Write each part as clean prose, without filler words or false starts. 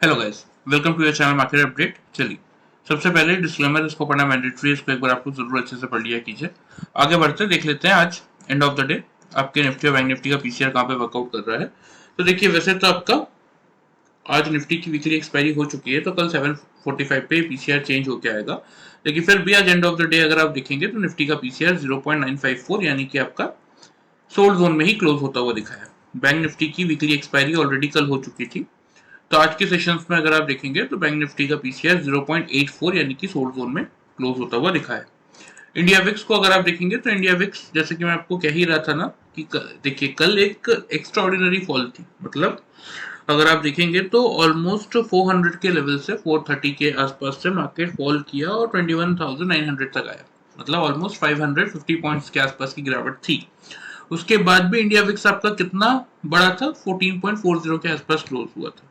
Hello guys, welcome to your channel Market Update. चलिए, सबसे पहले डिस्क्लेमर इसको पढ़ना मैंडेटरी है, इसको एक बार आपको जरूर अच्छे से पढ़ लिया कीजिए। आगे बढ़ते देख लेते हैं आज एंड ऑफ द डे आपके निफ्टी और बैंक निफ्टी का पीसीआर कहाँ पे वर्कआउट कर रहा है। तो देखिए, वैसे तो आपका आज निफ्टी की वीकली एक्सपायरी हो चुकी है, तो कल 7:45 पे पीसीआर चेंज होकर आएगा। लेकिन फिर भी आज एंड ऑफ द डे अगर आप देखेंगे तो निफ्टी का पीसीआर 0.954 यानी कि आपका सोल्ड जोन में ही क्लोज होता हुआ दिखा है। बैंक निफ्टी की वीकली एक्सपायरी ऑलरेडी कल हो चुकी थी, तो आज के सेशंस में अगर आप देखेंगे तो बैंक निफ्टी का पीसीआर 0.84 यानी कि सोल्ड जोन में क्लोज होता हुआ दिखा है। इंडिया विक्स को अगर आप देखेंगे तो इंडिया विक्स, जैसे कि मैं आपको कह ही रहा था ना कि देखिए कल एक एक्स्ट्रा ऑर्डिनरी फॉल थी। मतलब अगर आप देखेंगे तो ऑलमोस्ट 400 के लेवल से 430 के आसपास से मार्केट फॉल किया और 21,900 तक आया। मतलब ऑलमोस्ट 550 पॉइंट्स के आसपास की गिरावट थी। उसके बाद भी इंडिया विक्स आपका कितना बड़ा था, 14.40 के आसपास क्लोज हुआ था।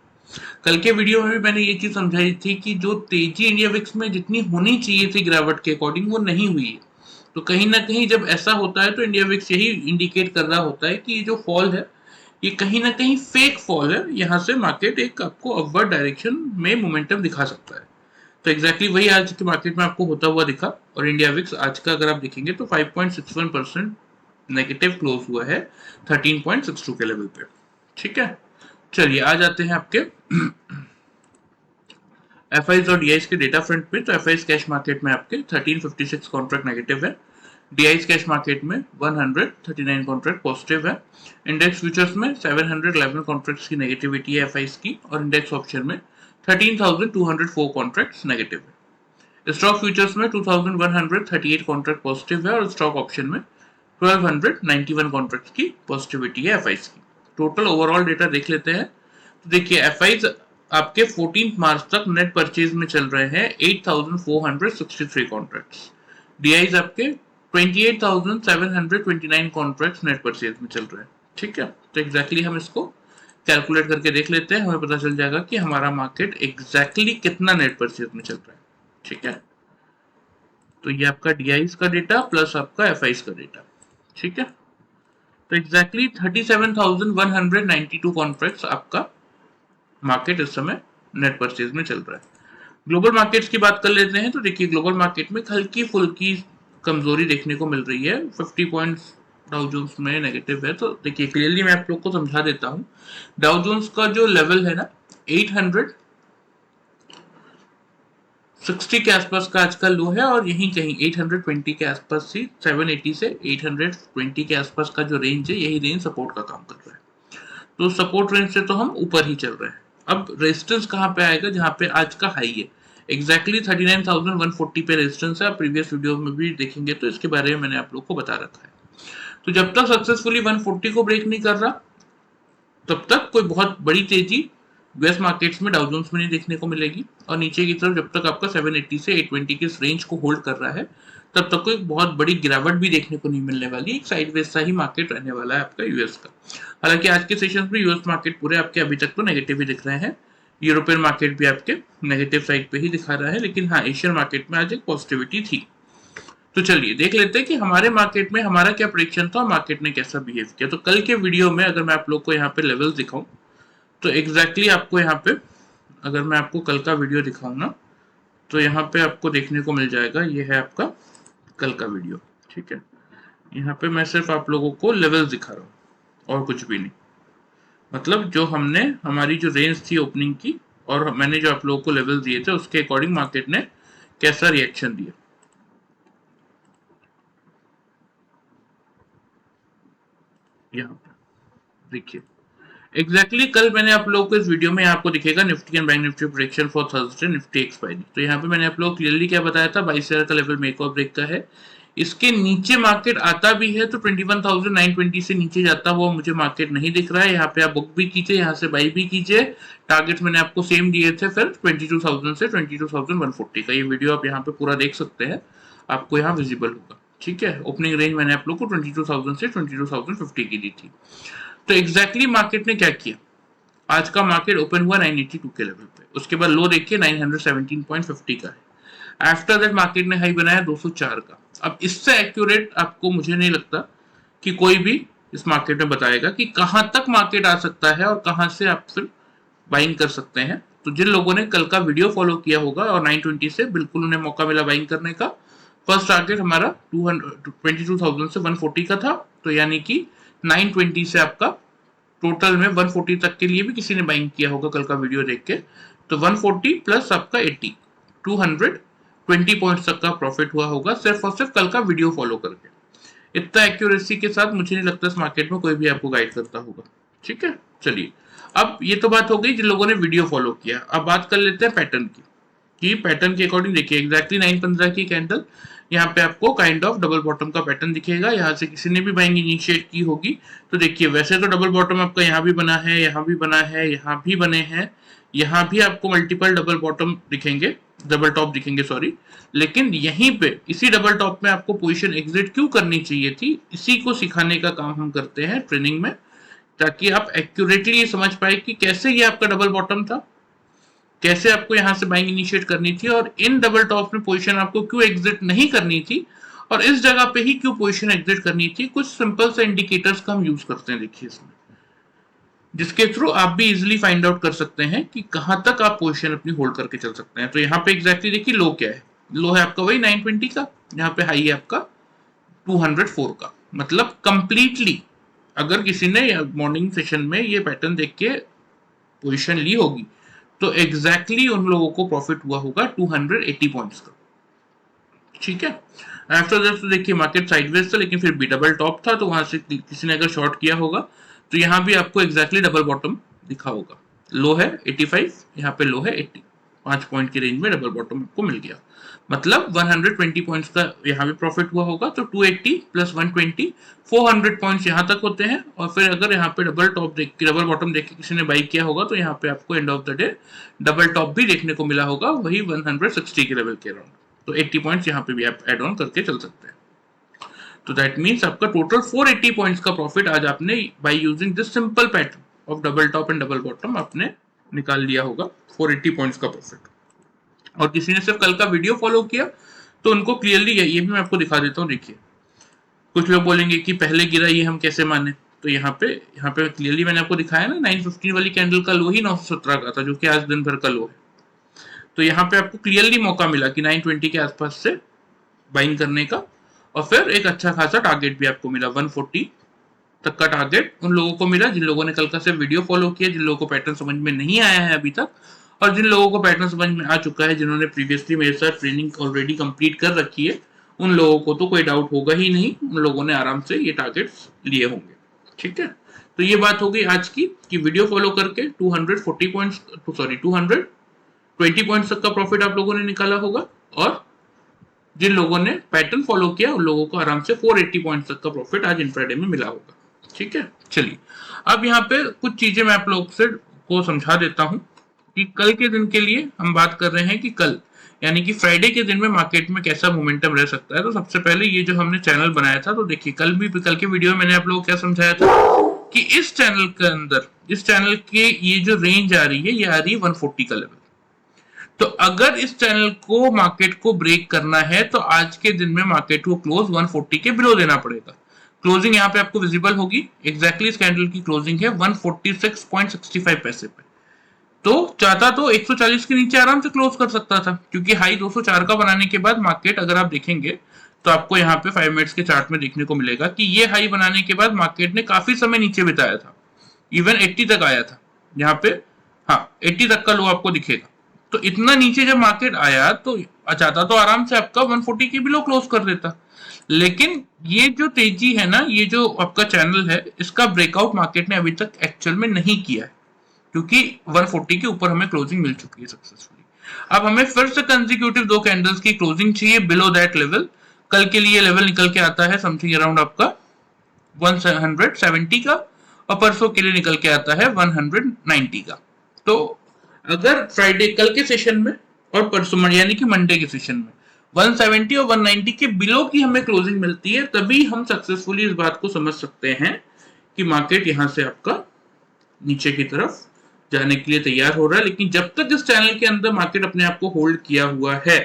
कल के वीडियो में भी मैंने ये चीज समझाई थी कि जो तेजी इंडिया विक्स में जितनी होनी चाहिए थी गिरावट के अकॉर्डिंग, वो नहीं हुई है। तो कहीं ना कहीं जब ऐसा होता है तो इंडिया विक्स यही इंडिकेट कर रहा होता है कि ये जो फॉल है ये कहीं ना कहीं फेक फॉल है। यहाँ से मार्केट एक आपको अपवर्ड डायरेक्शन में मोमेंटम दिखा सकता है। तो एग्जैक्टली वही आज के मार्केट में आपको होता हुआ दिखा। और इंडिया विक्स आज का अगर आप देखेंगे तो 5.61% नेगेटिव क्लोज हुआ है 13.62 के लेवल पे। ठीक है, चलिए आ जाते हैं आपके एफआईज और डीआईज के डेटा फ्रंट पे। तो एफआईज कैश मार्केट में आपके 1356 कॉन्ट्रैक्ट नेगेटिव है, डीआईज कैश मार्केट में 139 कॉन्ट्रैक्ट पॉजिटिव है। इंडेक्स फ्यूचर्स में 711 कॉन्ट्रैक्ट्स की नेगेटिविटी है एफआईज की, और इंडेक्स ऑप्शन में 13,204 कॉन्ट्रैक्ट्स नेगेटिव है। स्टॉक फ्यूचर्स में 2,138 कॉन्ट्रैक्ट पॉजिटिव है, और स्टॉक ऑप्शन में 1,291 कॉन्ट्रैक्ट्स की पॉजिटिविटी है एफआईज की। टोटल ओवरऑल डेटा देख लेते हैं। तो देखिए, एफआईज आपके 14 मार्च तक नेट परचेज में चल रहे हैं 8,463 कॉन्ट्रैक्ट्स। डीआईज आपके 28,729 कॉन्ट्रैक्ट्स नेट परचेज में चल रहे हैं। ठीक है, तो एग्जैक्टली हम इसको कैलकुलेट करके देख लेते हैं, हमें पता चल जाएगा कि हमारा मार्केट एग्जैक्टली कितना नेट परचेज में चल रहा है। ठीक है, तो ये आपका डीआईज का डेटा प्लस आपका एफआईज का डेटा। ठीक है, तो एग्जैक्टली 37,192 कॉन्ट्रैक्ट्स आपका मार्केट इस समय नेट परचेज में चल रहा है। ग्लोबल मार्केट्स की बात कर लेते हैं। तो देखिए, ग्लोबल मार्केट में हल्की फुल्की कमजोरी देखने को मिल रही है। 50 पॉइंट्स डाउ जोन्स में नेगेटिव है। तो देखिए, क्लियरली मैं आप लोग को समझा देता हूँ। डाउ जोन्स का जो लेवल है ना, 860 के आसपास का आजकल लो है, और यहीं कहीं 820 के आसपास ही 780 से 820 के आसपास का जो रेंज है, यही रेंज सपोर्ट का काम कर रहा है। तो सपोर्ट रेंज से तो हम ऊपर ही चल रहे हैं। अब रेजिस्टेंस कहाँ पे आएगा, जहाँ पे आज का हाई है। एग्जैक्टली 39,140 पे रेजिस्टेंस है। आप प्रीवियस वीडियो में भी देखेंगे तो इसके बारे में मैंने आप लोग को बता रखा है। तो जब तक सक्सेसफुली 140 को ब्रेक नहीं कर रहा, तब तक कोई बहुत बड़ी तेजी यूएस मार्केट्स में डाउ जोन्स में नहीं देखने को मिलेगी। और नीचे की तरफ जब तक आपका 780 से 820 के इस रेंज को होल्ड कर रहा है, तब तक कोई बहुत बड़ी गिरावट भी देखने को नहीं मिलने वाली। एक साइडवेज सा ही मार्केट रहने वाला है आपका यूएस का। हालांकि आज के सेशन में यूएस मार्केट पूरे आपके अभी तक तो नेगेटिव ही दिख रहे हैं। यूरोपियन मार्केट भी आपके नेगेटिव साइड पे ही दिखा रहा है, लेकिन हाँ, एशियन मार्केट में आज एक पॉजिटिविटी थी। तो चलिए देख लेते हैं कि हमारे मार्केट में हमारा क्या प्रेडिक्शन था और मार्केट ने कैसा बिहेव किया। तो कल के वीडियो में अगर मैं आप लोग को यहाँ पे लेवल्स दिखाऊं, तो एग्जैक्टली आपको यहाँ पे, अगर मैं आपको कल का वीडियो दिखाऊं ना, तो यहाँ पे आपको देखने को मिल जाएगा। ये है आपका कल का वीडियो। ठीक है, यहाँ पे मैं सिर्फ आप लोगों को लेवल्स दिखा रहा हूँ और कुछ भी नहीं। मतलब जो हमने, हमारी जो रेंज थी ओपनिंग की, और मैंने जो आप लोगों को लेवल दिए थे, उसके अकॉर्डिंग मार्केट ने कैसा रिएक्शन दिया। यहाँ पे देखिए, एग्जैक्टली कल मैंने आप लोगों को इस वीडियो में आपको दिखेगा Nifty and bank Nifty prediction for Thursday Nifty expiry. तो यहाँ पे मैंने आप लोग क्लियरली क्या बताया था, 22,000 का लेवल मेक और ब्रेक का है। इसके नीचे मार्केट आता भी है तो 21,920 से नीचे जाता हुआ मुझे मार्केट नहीं दिख रहा है। यहाँ पे आप बुक भी कीजिए, यहाँ से बाई भी कीजिए। टारगेट मैंने आपको सेम दिए थे फिर 22,000 से 22,140 का। ये वीडियो आप यहाँ पे पूरा देख सकते हैं, आपको यहाँ विजिबल होगा। ठीक है, ओपनिंग रेंज मैंने आप लोग को 22,000 से 22,050 की दी थी। तो एग्जैक्टली मार्केट ने क्या किया, आज का मार्केट ओपन हुआ 982 के लेवल पे, उसके बाद लो देखिए 917.50 का है। आफ्टर दैट मार्केट ने हाई बनाया 204 का। अब इससे एक्यूरेट आपको मुझे नहीं लगता कि कोई भी इस मार्केट में बताएगा कि कहां तक मार्केट आ सकता है और कहां से आप फिर बाइंग कर सकते हैं। तो जिन लोगों ने कल का वीडियो फॉलो किया होगा और 920 से बिल्कुल उन्हें मौका मिला बाइंग करने का। फर्स्ट टारगेट हमारा 22,000 से 140 का था, तो यानी कि 920 से आपका टोटल में 140 तक के लिए भी किसी ने बाइंग किया होगा कल का वीडियो देख के, तो 140 प्लस आपका 80 220 पॉइंट्स तक का प्रॉफिट हुआ होगा सिर्फ और सिर्फ कल का वीडियो फॉलो करके। इतना एक्यूरेसी के साथ मुझे नहीं लगता इस मार्केट में कोई भी आपको गाइड करता होगा। ठीक है, चलिए अब ये तो बात हो गई जिन लोगों ने वीडियो फॉलो किया। अब बात कर लेते हैं पैटर्न की, कि पैटर्न के अकॉर्डिंग देखिए एग्जैक्टली 9:15 की कैंडल, यहाँ पे आपको काइंड ऑफ डबल बॉटम का पैटर्न दिखेगा। यहाँ से किसी ने भी बाइंग इनिशिएट की होगी तो देखिए वैसे तो डबल बॉटम आपका यहाँ भी बना है, यहाँ भी बना है, यहाँ भी बने हैं, यहाँ भी आपको मल्टीपल डबल बॉटम दिखेंगे, डबल टॉप दिखेंगे सॉरी, लेकिन यहीं पे इसी डबल टॉप में आपको पोजीशन एग्जिट क्यों करनी चाहिए थी, इसी को सिखाने का काम हम करते हैं ट्रेनिंग में, ताकि आप एक्यूरेटली ये समझ पाए कि कैसे ये आपका डबल बॉटम था, कैसे आपको यहां से बाइंग इनिशिएट करनी थी और इन डबल टॉप में पोजीशन आपको क्यों एग्जिट नहीं करनी थी और इस जगह पे ही क्यों पोजीशन एग्जिट करनी थी। कुछ सिंपल से इंडिकेटर्स का हम यूज करते हैं देखिए इसमें, जिसके थ्रू आप भी इजीली फाइंड आउट कर सकते हैं कि कहां तक आप पोजीशन अपनी होल्ड करके चल सकते हैं। तो यहाँ पे एग्जैक्टली देखिए लो क्या है, लो है आपका वही 920 का, यहाँ पे हाई है आपका 204 का। मतलब कंप्लीटली अगर किसी ने मॉर्निंग सेशन में ये पैटर्न देख के पोजीशन ली होगी तो एग्जैक्टली उन लोगों को प्रॉफिट हुआ होगा 280 पॉइंट्स का। ठीक है, आफ्टर दैट तो देखिए मार्केट साइडवेज था लेकिन फिर भी डबल टॉप था, तो वहां से किसी ने अगर शॉर्ट किया होगा तो यहाँ भी आपको एग्जैक्टली डबल बॉटम दिखा होगा। लो है 85, यहाँ पे लो है 80, 5 पॉइंट की रेंज में डबल बॉटम आपको मिल गया। मतलब 120 पॉइंट्स का यहाँ भी प्रॉफिट हुआ होगा, तो 280 प्लस 120 400 पॉइंट्स यहाँ तक होते हैं। और फिर अगर यहाँ पे डबल टॉप देख के डबल बॉटम देख के किसी ने बाई किया होगा तो यहाँ पे आपको end of the day double top भी देखने को मिला होगा वही 160 के लेवल के अराउंड, तो 80 पॉइंट्स यहाँ पे भी आप एड ऑन करके चल सकते हैं। तो दैट मीन्स आपका टोटल 480 पॉइंट्स का प्रॉफिट आज आपने by using this simple pattern of double top and double bottom आपने निकाल लिया होगा 480 पॉइंट्स का प्रॉफिट। और किसी ने सिर्फ कल का वीडियो फॉलो किया तो उनको क्लियरली ये भी मैं आपको दिखा देता हूँ। देखिए कुछ लोग बोलेंगे कि पहले गिरा ये हम कैसे माने, तो यहाँ पे क्लियरली मैंने आपको दिखाया ना 915 वाली कैंडल का लो ही 917 का था जो कि आज दिन भर का लो है। तो यहाँ पे आपको क्लियरली मौका मिला कि 920 के आसपास से बाइंग करने का, और फिर एक अच्छा खासा टारगेट भी आपको मिला 140 तक का टारगेट उन लोगों को मिला जिन लोगों ने कल का सिर्फ वीडियो फॉलो किया, जिन लोगों को पैटर्न समझ में नहीं आया है अभी तक, और जिन लोगों को पैटर्न समझ में आ चुका है, जिन्होंने प्रीवियसली मेरे साथ ट्रेनिंग ऑलरेडी कंप्लीट कर रखी है, उन लोगों को तो कोई डाउट होगा ही नहीं, उन लोगों ने आराम से ये टारगेट्स लिए होंगे। ठीक है, तो ये बात हो गई आज की कि वीडियो फॉलो करके 220 पॉइंट्स तक का प्रॉफिट आप लोगों ने निकाला होगा, और जिन लोगों ने पैटर्न फॉलो किया उन लोगों को आराम से 480 पॉइंट्स तक का प्रॉफिट आज इंट्राडे में मिला होगा। ठीक है, चलिए अब यहाँ पे कुछ चीजें मैं आप लोग से को समझा देता हूँ कि कल के दिन के लिए हम बात कर रहे हैं कि कल यानी कि फ्राइडे के दिन में मार्केट में कैसा मोमेंटम रह सकता है। तो सबसे पहले ये जो हमने चैनल बनाया था, तो देखिए कल के वीडियो में मैंने आप लोगों को क्या समझाया था कि इस चैनल के अंदर इस चैनल के ये जो रेंज आ रही है ये आ रही है 140 का लेवल। तो अगर इस चैनल को मार्केट को ब्रेक करना है तो आज के दिन में मार्केट को क्लोज 140 के बिलो देना पड़ेगा। क्लोजिंग यहाँ पे आपको विजिबल होगी, एग्जैक्टली इस कैंडल की क्लोजिंग है 146.65 पैसे पे। तो चाहता तो 140 के नीचे आराम से क्लोज कर सकता था, क्योंकि हाई 204 का बनाने के बाद मार्केट अगर आप देखेंगे तो आपको यहाँ पे 5 मिनट्स के चार्ट में देखने को मिलेगा कि ये हाई बनाने के बाद मार्केट ने काफी समय नीचे बिताया था, इवन 80 तक आया था यहाँ पे, हाँ 80 तक का लो आपको दिखेगा। तो इतना नीचे जब मार्केट आया तो चाहता तो आराम से आपका 140 के बिलो क्लोज कर देता, लेकिन ये जो तेजी है ना, ये जो आपका चैनल है, इसका ब्रेकआउट मार्केट ने अभी तक एक्चुअल में नहीं किया है, क्योंकि 140 के ऊपर हमें क्लोजिंग मिल चुकी है सक्सेसफुली। अब हमें फिर से कंसेक्यूटिव 2 कैंडल्स की क्लोजिंग चाहिए बिलो दैट लेवल। कल के लिए लेवल निकल के आता है समथिंग अराउंड आपका 170 का, और परसों के लिए निकल के आता है 190 का। तो अगर फ्राइडे कल के सेशन में और परसों यानी कि मंडे के सेशन में 170 और 190 के बिलो की हमें क्लोजिंग मिलती है, तभी हम सक्सेसफुली इस बात को समझ सकते हैं कि मार्केट यहां से आपका नीचे की तरफ जाने के लिए तैयार हो रहा है। लेकिन जब तक इस चैनल के अंदर मार्केट अपने आप को होल्ड किया हुआ है,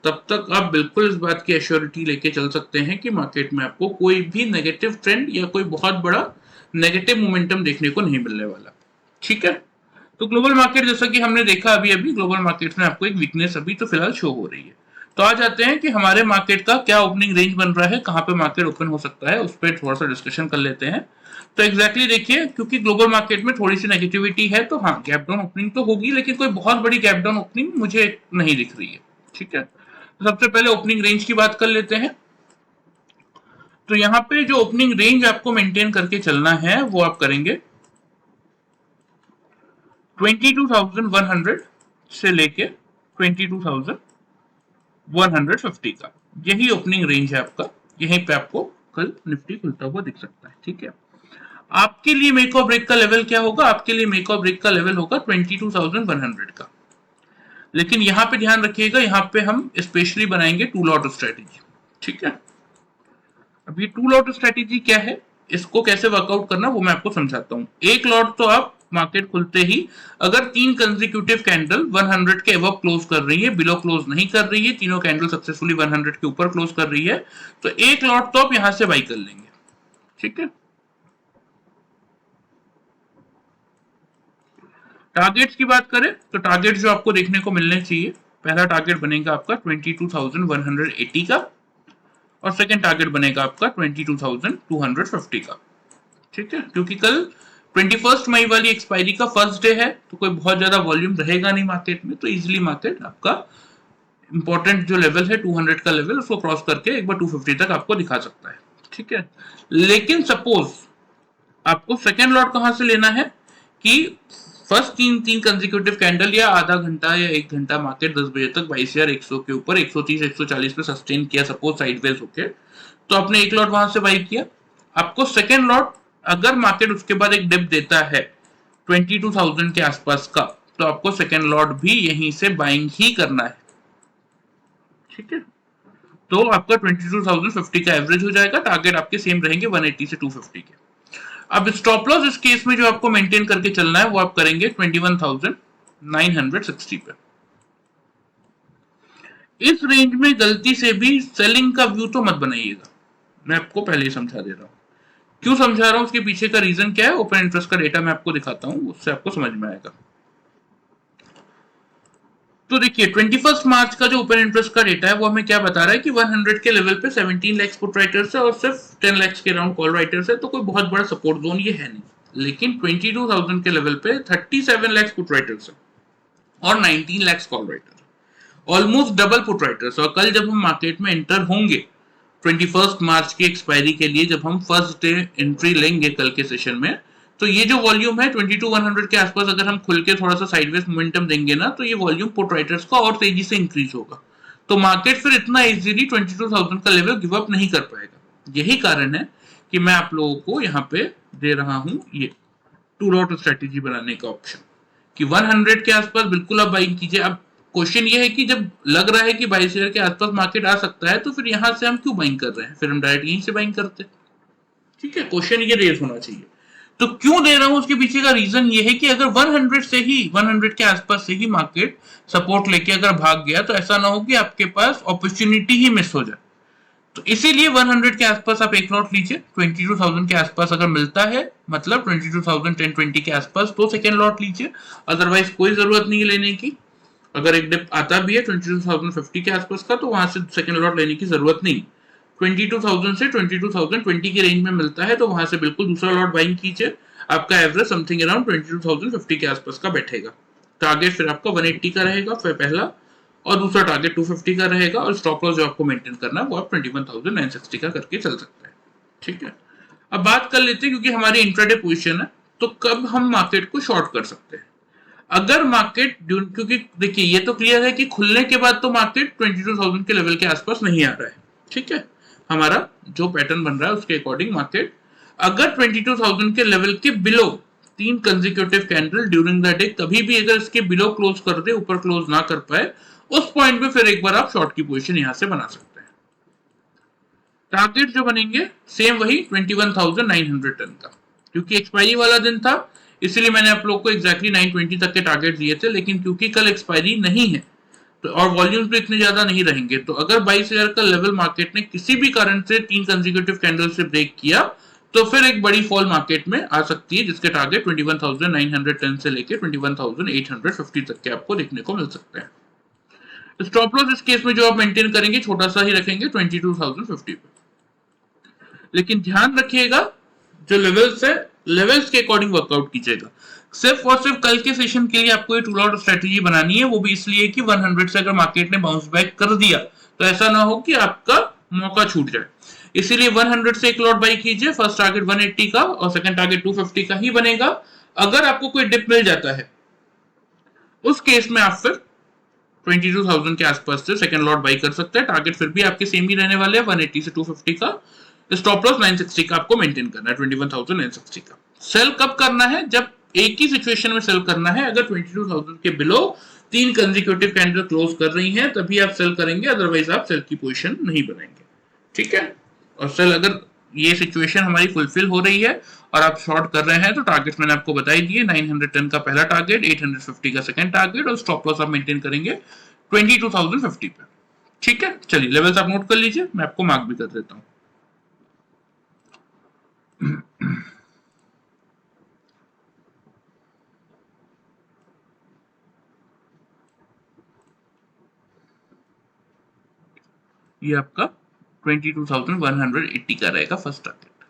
तब तक आप बिल्कुल इस बात की एश्योरिटी लेके चल सकते हैं कि मार्केट में आपको कोई भी नेगेटिव ट्रेंड या कोई बहुत बड़ा नेगेटिव मोमेंटम देखने को नहीं मिलने वाला। ठीक है, तो ग्लोबल मार्केट जैसा कि हमने देखा अभी अभी, ग्लोबल मार्केट में आपको एक वीकनेस अभी तो फिलहाल शो हो रही है। तो आ जाते हैं कि हमारे मार्केट का क्या ओपनिंग रेंज बन रहा है, कहां पे मार्केट ओपन हो सकता है, उस पर थोड़ा सा डिस्कशन कर लेते हैं। तो एग्जैक्टली देखिए, क्योंकि ग्लोबल मार्केट में थोड़ी सी नेगेटिविटी है, तो हाँ गैप डाउन ओपनिंग तो होगी, लेकिन कोई बहुत बड़ी गैप डाउन ओपनिंग मुझे नहीं दिख रही है। ठीक है, तो सबसे पहले ओपनिंग रेंज की बात कर लेते हैं। तो यहाँ पे जो ओपनिंग रेंज आपको मेंटेन करके चलना है वो आप करेंगे 22,100 से लेके 22,150 का, यही ओपनिंग रेंज है आपका। यहीं पे आपको कल निफ्टी खुलता हुआ दिख सकता है। ठीक है, आपके लिए मेक और ब्रेक का लेवल क्या होगा? आपके लिए मेक और ब्रेक का लेवल होगा 22,100 का। लेकिन यहां पे ध्यान रखिएगा, यहां पे हम स्पेशली बनाएंगे टू लॉट स्ट्रेटेजी। ठीक है, अब ये टू लॉट स्ट्रेटेजी क्या है, इसको कैसे वर्कआउट करना वो मैं आपको समझाता हूँ। एक लॉट तो आप मार्केट खुलते ही अगर 3 कंसेक्यूटिव कैंडल 100 के अबव क्लोज कर रही है, बिलो क्लोज नहीं कर रही है, तीनों कैंडल सक्सेसफुली 100 के ऊपर क्लोज कर रही है, तो एक लॉट तो आप यहां से बाई कर लेंगे। ठीक है, टारगेट्स की बात करें तो टारगेट जो आपको देखने को मिलने चाहिए, पहला टारगेट बनेगा आपका 22,180 का, और सेकंड टारगेट बनेगा आपका 22,250 का। ठीक है, क्योंकि कल 21 मई वाली एक्सपायरी का फर्स्ट डे है, तो कोई बहुत ज्यादा वॉल्यूम रहेगा नहीं मार्केट में, तो इजीली मार्केट आपका इंपॉर्टेंट जो लेवल है 200 का लेवल, उसको क्रॉस करके एक बार 250 तक आपको दिखा सकता है। ठीक है, लेकिन सपोज आपको सेकेंड लॉट कहां से लेना है कि फर्स्ट तीन कंसेक्यूटिव कैंडल या आधा घंटा या एक घंटा मार्केट 10 बजे तक 22,100 के ऊपर 130-140 पे सस्टेन किया, सपोज साइडवेज होके, तो आपने एक लॉट वहां से बाई किया। आपको सेकेंड लॉट अगर मार्केट उसके बाद एक डिप देता है 22,000 के आसपास का, तो आपको सेकेंड लॉट भी यहीं से बाइंग ही करना है। ठीक है, तो आपका 22,050 का एवरेज हो जाएगा, टारगेट आपके सेम रहेंगे 180 से 250 के। अब स्टॉप लॉस इस केस में जो आपको मेंटेन करके चलना है वो आप करेंगे 21,960 पे। इस रेंज में गलती से भी सेलिंग का व्यू तो मत बनाइएगा, मैं आपको पहले ही समझा दे रहा हूं। क्यों समझा रहा हूं, उसके पीछे का रीजन क्या है, ओपन इंटरेस्ट का डेटा मैं आपको दिखाता हूं, उससे आपको समझ में आएगा। तो देखिए 21 मार्च का जो ओपन इंटरेस्ट का डेटा है वो हमें क्या बता रहा है कि 100 के लेवल पे 17 लाख पुट राइटर्स है और सिर्फ 10 लाख के अराउंड कॉल राइटर्स है, तो कोई बहुत बड़ा सपोर्ट जोन ये है नहीं। लेकिन 22,000 के लेवल पे 37 लाख पुट राइटर्स है और 19 lakh call writer, almost double put writers. और कल जब हम मार्केट में एंटर होंगे 21 मार्च की एक्सपायरी के लिए, जब हम फर्स्ट डे एंट्री लेंगे कल के सेशन में, तो ये जो वॉल्यूम है 22,100 के आसपास अगर हम खुल के थोड़ा सा साइडवेज मोमेंटम देंगे ना, तो ये वॉल्यूम पुट राइटर्स का और तेजी से इंक्रीज होगा। तो मार्केट फिर इतना इजीली 22,000 का लेवल गिव अप नहीं कर पाएगा। यही कारण है कि मैं आप लोगों को यहाँ पे दे रहा हूं ये टू लॉट स्ट्रेटेजी बनाने का ऑप्शन, कि 100 के आसपास बिल्कुल आप बाइंग कीजिए। अब क्वेश्चन ये है कि जब लग रहा है कि 22,000 के आसपास मार्केट आ सकता है, तो फिर यहां से हम क्यों बाइंग कर रहे हैं, फिर हम डायरेक्ट यहीं से बाइंग करते। ठीक है, क्वेश्चन ये रेज होना चाहिए। तो क्यों दे रहा हूं, उसके पीछे का रीजन ये है कि अगर 100 से ही 100 के आसपास से ही मार्केट सपोर्ट लेके अगर भाग गया, तो ऐसा ना हो कि आपके पास अपॉर्चुनिटी ही मिस हो जाए। तो इसीलिए 100 के आसपास आप एक लॉट लीजिए, 22,000 के आसपास अगर मिलता है, मतलब 22,1020 के आसपास, तो सेकेंड लॉट लीजिए, अदरवाइज कोई जरूरत नहीं है लेने की। अगर एक डिप आता भी है 22,050 के आसपास का, तो वहां से सेकेंड लॉट लेने की जरूरत नहीं। 22,000 से 22,020 के रेंज में मिलता है, तो वहां से बिल्कुल दूसरा लॉट बाइंग कीजिए, आपका एवरेज समथिंग अराउंड 22,050 के आसपास का बैठेगा। टारगेट फिर आपका 180 का रहेगा फिर पहला, और दूसरा टारगेट 250 का रहेगा, और स्टॉप लॉस जो आपको मेंटेन करना है वो आप 21,960 का करके चल सकते हैं। ठीक है, अब बात कर लेते हैं, क्योंकि हमारी इंट्राडे पोजीशन है, तो कब हम मार्केट को शॉर्ट कर सकते हैं। अगर मार्केट, क्योंकि देखिए ये तो क्लियर है कि खुलने के बाद तो मार्केट 22,000 के लेवल के आसपास नहीं आ रहा है। ठीक है, हमारा जो पैटर्न बन रहा है उसके अकॉर्डिंग मार्केट अगर 22,000 के लेवल के below 3 consecutive candle during the day कभी भी अगर इसके बिलो क्लोज कर दे, ऊपर क्लोज ना कर पाए, उस पॉइंट पे फिर एक बार आप शॉर्ट की पोजीशन यहां से बना सकते हैं। टारगेट जो बनेंगे सेम वही 21,900 टन का, क्योंकि एक्सपायरी वाला दिन था इसलिए मैंने आप लोग को एग्जैक्टली 920 तक के टारगेट दिए थे, लेकिन क्योंकि कल एक्सपायरी नहीं है तो और वॉल्यूम्स भी इतने ज्यादा नहीं रहेंगे, तो अगर 22,000 का लेवल मार्केट ने किसी भी कारण से 3 कंसेक्यूटिव कैंडल से ब्रेक किया, तो फिर एक बड़ी फॉल मार्केट में आ सकती है जिसके टारगेट 21,910 से लेके 21,850 तक के आपको देखने को मिल सकते हैं। स्टॉप लॉस इस केस में जो आप मेंटेन करेंगे छोटा सा ही रखेंगे 22,050 पे। लेकिन ध्यान रखिएगा जो लेवल्स है लेवल्स के अकॉर्डिंग वर्कआउट कीजिएगा। सिर्फ और सिर्फ कल के सेशन के लिए आपको ये टूल आउट स्ट्रेटेजी बनानी है, वो भी इसलिए कि 100 से अगर मार्केट ने बाउंस बैक कर दिया तो ऐसा ना हो कि आपका मौका छूट जाए। इसीलिए 100 से एक लॉट बाई कीजिए, फर्स्ट टारगेट 180 का और सेकंड टारगेट 250 का ही बनेगा। अगर आपको कोई डिप मिल जाता है उस केस में आप फिर 22,000 के आसपास से सेकंड लॉट बाई कर सकते हैं। टारगेट फिर भी आपके सेम ही रहने वाले हैं 180 से 250 का। स्टॉप लॉस 960 का आपको मेंटेन करना है, 21,960 का। सेल कब करना है? जब एक ही सिचुएशन में सेल करना है। अगर 22,000 के बिलो 3 कंसेक्यूटिव कैंडल क्लोज कर रही हैं तभी आप सेल करेंगे, अदरवाइज आप सेल की पोजीशन नहीं बनाएंगे। ठीक है, और सेल अगर ये सिचुएशन हमारी फुलफिल हो रही है और आप शॉर्ट कर रहे हैं तो टारगेट मैंने आपको बताई दिए, 910 का पहला टारगेट, 850 का सेकंड टारगेट और स्टॉप लॉस आप मेंटेन करेंगे 22,050 पे। ठीक है, चलिए लेवल्स आप नोट कर लीजिए, मैं आपको मार्क भी कर देता हूं। ये आपका 22,180 का रहेगा फर्स्ट टारगेट।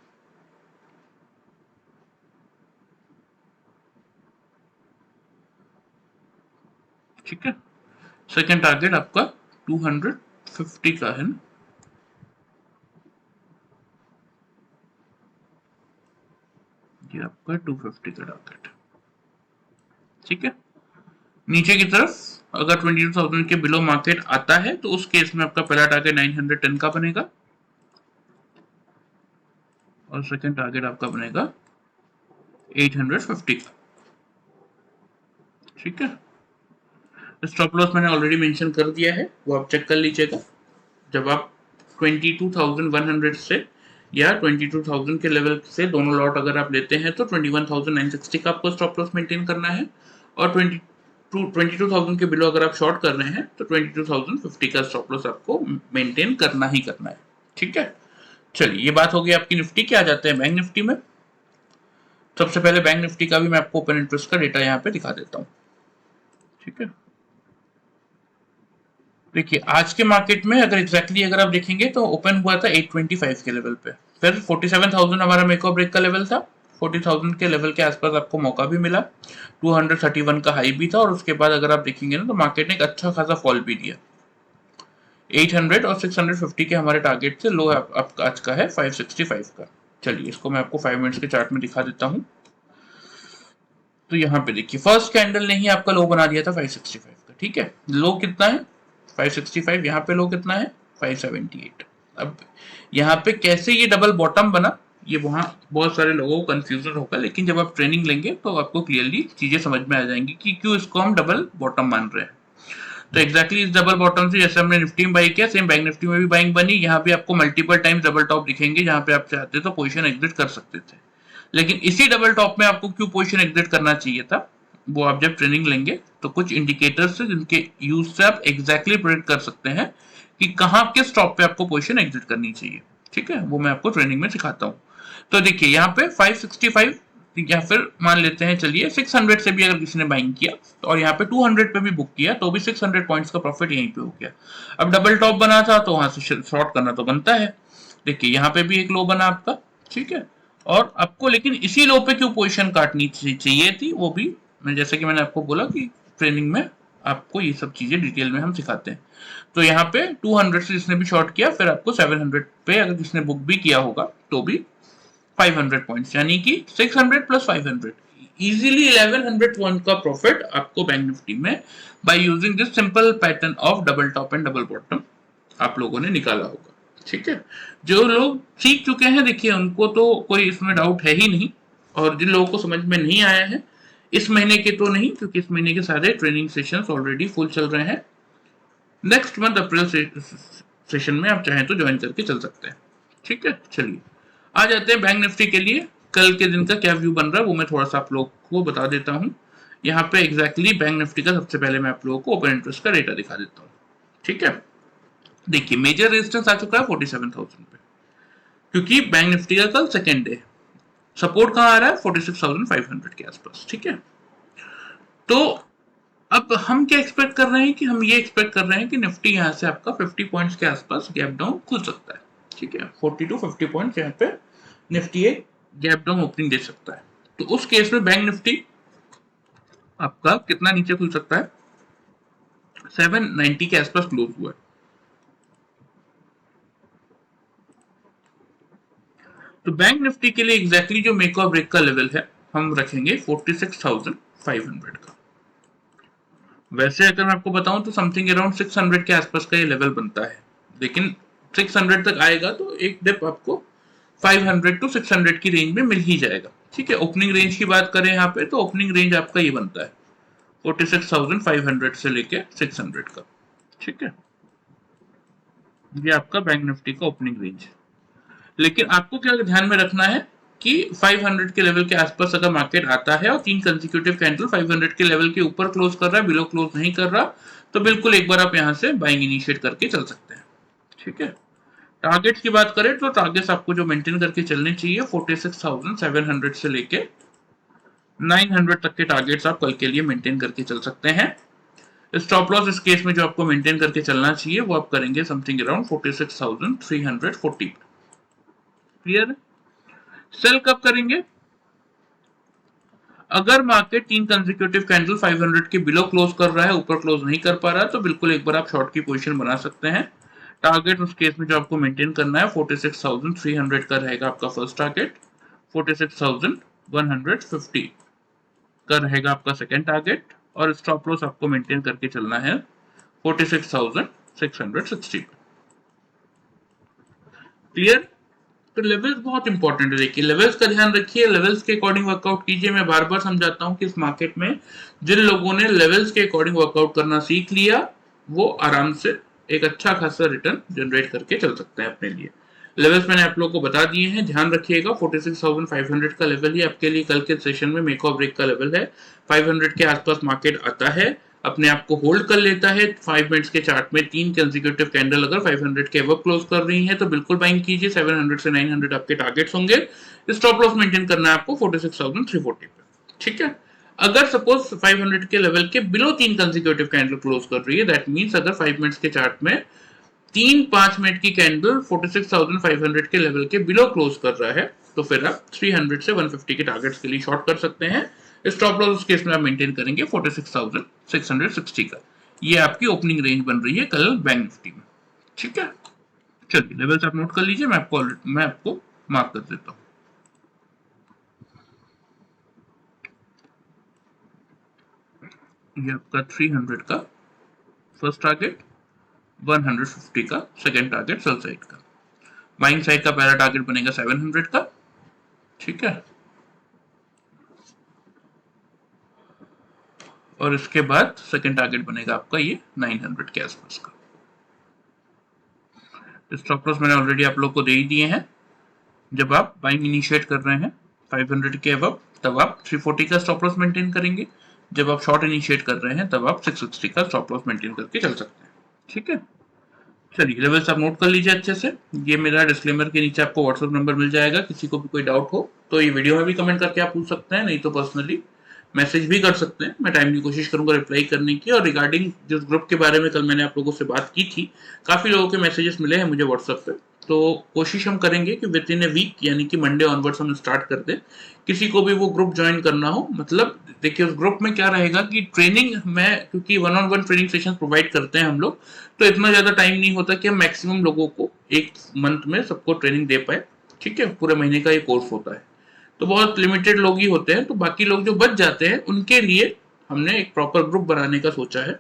ठीक है, सेकंड टारगेट आपका 250 का है ना, ये आपका 250 का टारगेट। ठीक है, नीचे की तरफ अगर 22,000 के बिलो मार्केट आता है तो उस केस में आपका पहला टारगेट 910 का बनेगा और सेकंड टारगेट आपका बनेगा 850 का। ठीक है, स्टॉप लॉस मैंने ऑलरेडी मेंशन कर दिया है, वो आप चेक कर लीजिएगा। जब आप 22,100 से या 22,000 के लेवल से दोनों लॉट अगर आप लेते हैं तो 21,960 का आपको स्टॉप लॉस मेंटेन करना है और 22,000 के बिलो अगर आप शॉर्ट कर रहे हैं तो 22,050 का स्टॉप लॉस आपको मेंटेन करना ही करना है। ठीक है, चलिए ये बात हो गई आपकी निफ्टी की। आ जाते हैं बैंक निफ्टी में। सबसे पहले बैंक निफ्टी का भी मैं आपको ओपन इंटरेस्ट का डेटा यहाँ पे दिखा देता हूँ। ठीक है, देखिए आज के मार्केट में अगर एग्जैक्टली अगर आप देखेंगे तो ओपन हुआ था 825 के लेवल पे, फिर 47,000 हमारा मेक और ब्रेक का लेवल था, 40,000 के लेवल के आसपास आपको मौका भी मिला, 231 का हाई भी था और उसके बाद अगर आप देखेंगे ना तो मार्केट ने एक अच्छा खासा फॉल भी दिया। 800 और 650 के हमारे टारगेट से लो आपका आज का है 565 का। चलिए इसको मैं आपको 5 मिनट्स के चार्ट में दिखा देता हूँ। तो यहाँ पे देखिए फर्स्ट कैंडल ने ही आपका लो बना दिया था 565 का। ठीक है, लो कितना है 565, यहाँ पे लो कितना है 578। अब यहाँ पे कैसे ये डबल बॉटम बना, ये वहां बहुत सारे लोगों को कंफ्यूजन होगा, लेकिन जब आप ट्रेनिंग लेंगे तो आपको क्लियरली चीजें समझ में आ जाएंगी कि क्यों इसको हम डबल बॉटम मान रहे हैं। तो एक्जैक्टली इस डबल बॉटम से जैसे हमने निफ्टी में बाई किया, सेम बैंक निफ्टी में भी बाइंग बनी। यहाँ पे आपको मल्टीपल टाइम डबल टॉप दिखेंगे, जहां पे आप चाहते तो पोजीशन एग्जिट कर सकते थे, लेकिन इसी डबल टॉप में आपको क्यों पोजीशन एग्जिट करना चाहिए था वो आप जब ट्रेनिंग लेंगे तो कुछ इंडिकेटर्स है जिनके यूज से आप एग्जैक्टली प्रेडिक्ट कर सकते हैं कि कहाँ के स्टॉप पे आपको पोजीशन एग्जिट करनी चाहिए। ठीक है, वो मैं आपको ट्रेनिंग में सिखाता हूँ। तो देखिए यहाँ पे 565 या फिर मान लेते हैं चलिए 600 से भी अगर किसी ने बाइंग किया और यहाँ पे 200 पे भी बुक किया तो भी 600 पॉइंट्स का प्रॉफिट यहीं पे हो गया। अब डबल टॉप बना था तो वहां से शॉर्ट करना तो बनता है। देखिए यहाँ पे भी एक लो बना आपका। ठीक है, और आपको लेकिन इसी लो पे क्यों पोजीशन काटनी चाहिए थी वो भी जैसे कि मैंने आपको बोला कि ट्रेनिंग में आपको ये सब चीजें डिटेल में हम सिखाते हैं। तो यहाँ पे 200 से जिसने भी शॉर्ट किया फिर आपको 700 पे अगर जिसने बुक भी किया होगा तो भी 500 पॉइंट्स, यानी कि 600 प्लस 500 इजीली 1100 पॉइंट का प्रॉफिट आपको बैंक निफ्टी में by using this simple pattern of double top and double bottom आप लोगों ने निकाला होगा। ठीक है, जो लोग सीख चुके हैं देखिए उनको तो कोई इसमें डाउट है ही नहीं, और जिन लोगों को समझ में नहीं आया है इस महीने के तो नहीं, क्योंकि इस महीने के सारे ट्रेनिंग सेशंस ऑलरेडी फुल चल रहे हैं। नेक्स्ट मंथ अप्रैल सेशन में आप चाहें तो ज्वाइन करके चल सकते हैं। ठीक है, चलिए आ जाते हैं बैंक निफ्टी के लिए कल के दिन का क्या व्यू बन रहा है वो मैं थोड़ा सा आप लोग को बता देता हूँ। यहाँ पे एग्जैक्टली बैंक निफ्टी का सबसे पहले मैं आप लोगों को ओपन इंटरेस्ट का डेटा दिखा देता हूँ। ठीक है, देखिए मेजर रेजिस्टेंस आ चुका है 47,000 पे, क्योंकि बैंक निफ्टी का कल सेकेंड डे, सपोर्ट कहाँ आ रहा है 46,500 के आसपास, ठीक है। तो अब हम क्या एक्सपेक्ट कर रहे हैं कि हम ये एक्सपेक्ट कर रहे हैं कि निफ्टी यहाँ से आपका 50 पॉइंट्स के आसपास गैप डाउन खुल सकता है, ठीक है। 40 to 50 पॉइंट्स यहाँ पे निफ्टी एक गैप डाउन ओपनिंग दे सकता है। तो उस केस में बैंक निफ्टी आपका कितना नीचे खुल सकता है, 790 के आसपास क्लोज हुआ है। तो बैंक निफ्टी के लिए एग्जैक्टली जो मेक और ब्रेक का लेवल है हम रखेंगे 46,500 का। वैसे अगर मैं आपको बताऊं तो समथिंग अराउंड 600 के आसपास का ये लेवल बनता है, लेकिन 600 तक आएगा तो एक डिप आपको 500 टू 600 की रेंज में मिल ही जाएगा, ठीक है। ओपनिंग रेंज की बात करें यहाँ पे तो ओपनिंग रेंज आपका ये बनता है 46,500 से लेके 600 का, ठीक है। ये आपका बैंक निफ्टी का ओपनिंग रेंज है। लेकिन आपको क्या ध्यान में रखना है कि 500 के लेवल के आसपास अगर मार्केट आता है और 3 कंसेक्यूटिव कैंडल 500 के लेवल के ऊपर क्लोज कर रहा है, बिलो क्लोज नहीं कर रहा, तो बिल्कुल एक बार आप यहां से बाइंग इनिशिएट करके चल सकते हैं, ठीक है। टारगेट्स की बात करें तो टारगेट्स आपको जो मेंटेन करके चलने चाहिए 46,700 से लेके 900 तक के टारगेट्स आप कल के लिए मेंटेन करके चल सकते हैं। स्टॉप लॉस इस केस में जो आपको मेंटेन करके चलना चाहिए वो आप करेंगे समथिंग अराउंड 46,340। क्लियर? सेल कब करेंगे? अगर मार्केट 3 कंसेक्यूटिव कैंडल 500 के बिलो क्लोज कर रहा है, ऊपर क्लोज नहीं कर पा रहा, तो बिल्कुल एक बार आप शॉर्ट की पोजीशन बना सकते हैं। टारगेट उस केस में जो आपको मेंटेन करना है 46,300 का रहेगा आपका फर्स्ट टारगेट, 46,150 का रहेगा आपका सेकेंड टारगेट, और स्टॉप लॉस आपको मेंटेन करके चलना है 46,660। क्लियर? तो लेवल्स बहुत इंपॉर्टेंट है। देखिए लेवल्स का ध्यान रखिए, लेवल्स के अकॉर्डिंग वर्कआउट कीजिए। मैं बार बार समझाता हूं कि इस मार्केट में जिन लोगों ने लेवल्स के अकॉर्डिंग वर्कआउट करना सीख लिया वो आराम से एक अच्छा खासा रिटर्न जनरेट करके चल सकते हैं अपने लिए। लेवल्स मैंने आप लोगों को बता दिए हैं, ध्यान रखिएगा 46,500 का लेवल ही आपके लिए कल के सेशन में मेक और ब्रेक का लेवल है। 500 के आसपास मार्केट आता है, अपने आप को होल्ड कर लेता है 5 मिनट्स के चार्ट में, 3 कंसेक्यूटिव कैंडल अगर 500 के अबव क्लोज कर रही है तो बिल्कुल बाइंग कीजिए। 700 से 900 आपके टारगेट्स होंगे। स्टॉप लॉस मेंटेन करना है आपको 46,340 पे, ठीक है। अगर सपोज 500 के लेवल के बिलो 3 कंसेक्यूटिव कैंडल क्लोज कर रही है, दैट मींस अगर 5 मिनट्स के चार्ट में 5 मिनट की कैंडल 46,500 के लेवल के बिलो क्लोज कर रहा है तो फिर आप 300 से 150 के टारगेट्स के लिए शॉर्ट कर सकते हैं। स्टॉप लॉस उस केस में आप मेंटेन करेंगे 46,660 का। ये आपकी ओपनिंग रेंज बन रही है कल बैंक निफ्टी में, ठीक है। चलिए लेवल्स आप नोट कर लीजिए, मैं आपको मार्क कर देता हूं। ये आपका 300 का फर्स्ट टारगेट, 150 का सेकेंड टारगेट सेल साइड का। बाइंग साइड का पहला टारगेट बनेगा 700 का, ठीक है। और इसके बाद सेकेंड टारगेट बनेगा आपका ये 900 के आसपास का। स्टॉप लॉस मैंने ऑलरेडी आप लोग को दे ही दिए हैं। जब आप बाइंग इनिशिएट कर रहे हैं 500 के अबव तब आप 340 का स्टॉप लॉस मेंटेन करेंगे। जब आप शॉर्ट इनिशिएट कर रहे हैं तब आप 660 का स्टॉप लॉस मेंटेन करके चल सकते हैं, ठीक है। चलिए लेवल्स आप नोट कर लीजिए अच्छे से। ये मेरा डिस्क्लेमर के नीचे आपको व्हाट्सएप नंबर मिल जाएगा। किसी को भी कोई डाउट हो तो ये वीडियो में भी कमेंट करके आप पूछ सकते हैं, नहीं तो पर्सनली मैसेज भी कर सकते हैं। मैं टाइमली कोशिश करूंगा रिप्लाई करने की। और रिगार्डिंग जिस ग्रुप के बारे में कल मैंने आप लोगों से बात की थी, काफी लोगों के मैसेजेस मिले हैं मुझे व्हाट्सएप पे, तो कोशिश हम करेंगे कि विद इन ए वीक यानी कि मंडे ऑनवर्ड्स हम स्टार्ट कर दें। किसी को भी वो ग्रुप ज्वाइन करना हो, मतलब देखिए उस ग्रुप में क्या रहेगा कि ट्रेनिंग में, क्योंकि 1-on-1 ट्रेनिंग सेशन प्रोवाइड करते हैं हम लोग, तो इतना ज्यादा टाइम नहीं होता कि हम मैक्सिमम लोगों को एक मंथ में सबको ट्रेनिंग दे पाए, ठीक है। पूरे महीने का ये कोर्स होता है तो बहुत लिमिटेड लोग ही होते हैं, तो बाकी लोग जो बच जाते हैं उनके लिए हमने एक प्रॉपर ग्रुप बनाने का सोचा है।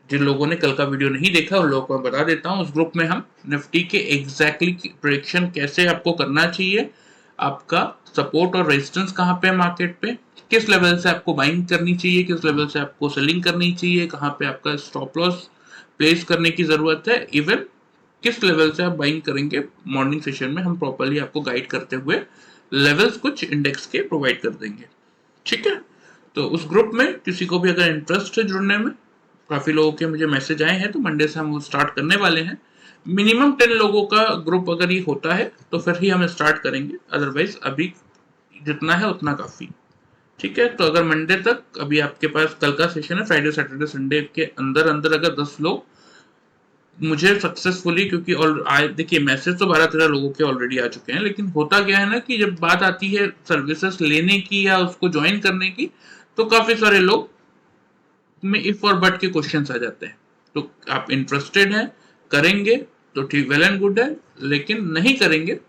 जिन लोगों ने कल का वीडियो नहीं देखा उन लोगों को मैं बता देता हूँ। उस ग्रुप में हम निफ्टी के एग्जैक्टली प्रेडिक्शन कैसे आपको करना चाहिए, आपका सपोर्ट और रेजिस्टेंस कहाँ पे है मार्केट पे, किस लेवल से आपको बाइंग करनी चाहिए, किस लेवल से आपको सेलिंग करनी चाहिए, कहाँ पे आपका स्टॉप लॉस प्लेस करने की जरूरत है, इवन किस लेवल से आप बाइंग करेंगे, मॉर्निंग सेशन में हम प्रॉपर्ली आपको गाइड करते हुए लेवल्स कुछ इंडेक्स के प्रोवाइड कर देंगे, ठीक है। तो उस ग्रुप में किसी को भी अगर इंटरेस्ट है जुड़ने में, काफी लोगों के मुझे मैसेज आए हैं तो मंडे से हम वो स्टार्ट करने वाले हैं। मिनिमम 10 लोगों का ग्रुप अगर ये होता है तो फिर ही हम स्टार्ट करेंगे, अदरवाइज अभी जितना है उतना काफी। ठीक है, तो अगर मंडे तक अभी आपके पास कल का सेशन है, फ्राइडे सैटरडे संडे के अंदर अंदर अगर 10 लोग मुझे सक्सेसफुली, क्योंकि देखिए मैसेज तो 12-13 लोगों के ऑलरेडी आ चुके हैं, लेकिन होता क्या है ना कि जब बात आती है सर्विसेज लेने की या उसको ज्वाइन करने की, तो काफी सारे लोग में इफ और बट के क्वेश्चंस आ जाते हैं। तो आप इंटरेस्टेड हैं, करेंगे तो ठीक, वेल एंड गुड है, लेकिन नहीं करेंगे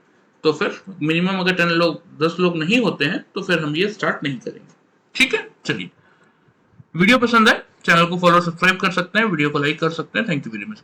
तो फिर मिनिमम अगर 10 लोग नहीं होते हैं तो फिर हम ये स्टार्ट नहीं करेंगे। ठीक है, चलिए, वीडियो पसंद आए चैनल को फॉलो सब्सक्राइब कर सकते हैं, वीडियो को लाइक कर सकते हैं। Thank you very much.